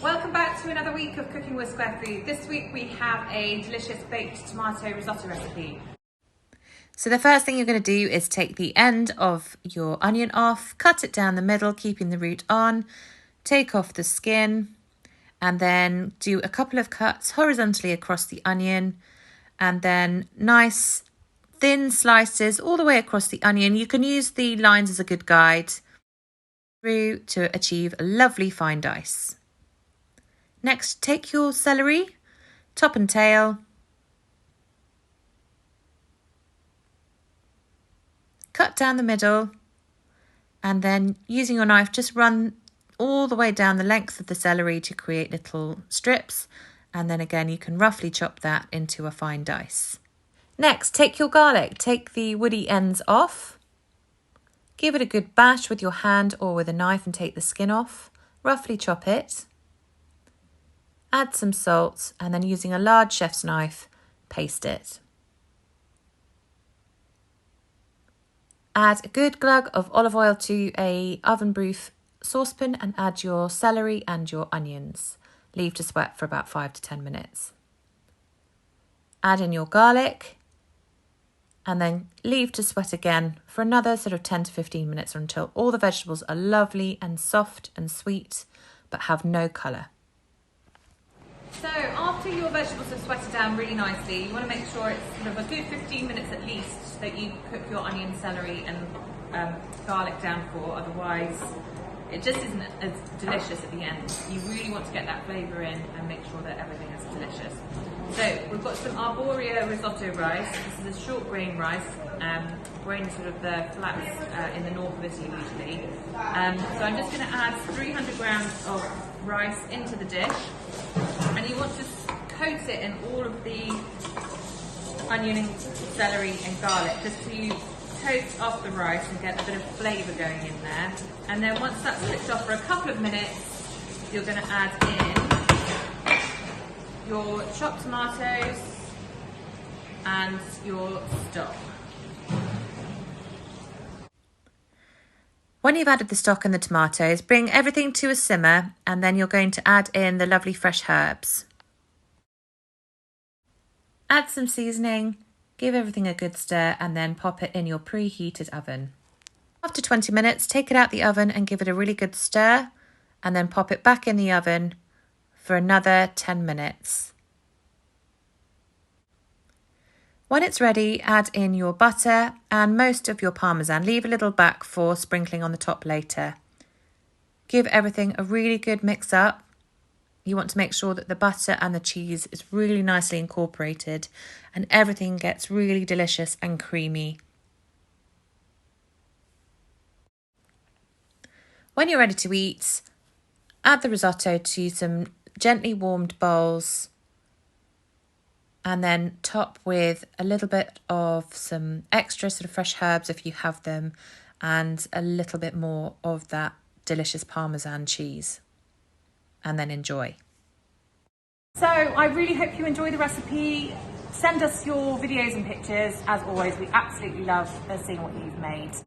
Welcome back to another week of Cooking with Square Food. This week we have a delicious baked tomato risotto recipe. So the first thing you're going to do is take the end of your onion off, cut it down the middle, keeping the root on, take off the skin, and then do a couple of cuts horizontally across the onion, and then nice thin slices all the way across the onion. You can use the lines as a good guide through to achieve a lovely fine dice. Next, take your celery, top and tail, cut down the middle, and then using your knife, just run all the way down the length of the celery to create little strips. And then again, you can roughly chop that into a fine dice. Next, take your garlic, take the woody ends off, give it a good bash with your hand or with a knife and take the skin off, roughly chop it. Add some salt and then using a large chef's knife, paste it. Add a good glug of olive oil to a oven-proof saucepan and add your celery and your onions. Leave to sweat for about 5 to 10 minutes. Add in your garlic and then leave to sweat again for another sort of 10 to 15 minutes until all the vegetables are lovely and soft and sweet but have no colour. So after your vegetables have sweated down really nicely, you want to make sure it's sort of a good 15 minutes at least that you cook your onion, celery and garlic down for, otherwise it just isn't as delicious at the end. You really want to get that flavour in and make sure that everything is delicious. So we've got some arborio risotto rice. This is a short grain rice, grown sort of the flats in the north of Italy usually. So I'm just going to add 300 grams of rice into the dish, and you want to coat it in all of the onion and celery and garlic just to toast off the rice and get a bit of flavour going in there. And then once that's cooked off for a couple of minutes, you're going to add in your chopped tomatoes and your stock. When you've added the stock and the tomatoes, bring everything to a simmer and then you're going to add in the lovely fresh herbs. Add some seasoning, give everything a good stir and then pop it in your preheated oven. After 20 minutes, take it out the oven and give it a really good stir and then pop it back in the oven for another 10 minutes. When it's ready, add in your butter and most of your Parmesan. Leave a little back for sprinkling on the top later. Give everything a really good mix up. You want to make sure that the butter and the cheese is really nicely incorporated and everything gets really delicious and creamy. When you're ready to eat, add the risotto to some gently warmed bowls and then top with a little bit of some extra sort of fresh herbs if you have them and a little bit more of that delicious Parmesan cheese. And then enjoy. So I really hope you enjoy the recipe. Send us your videos and pictures. As always, we absolutely love seeing what you've made.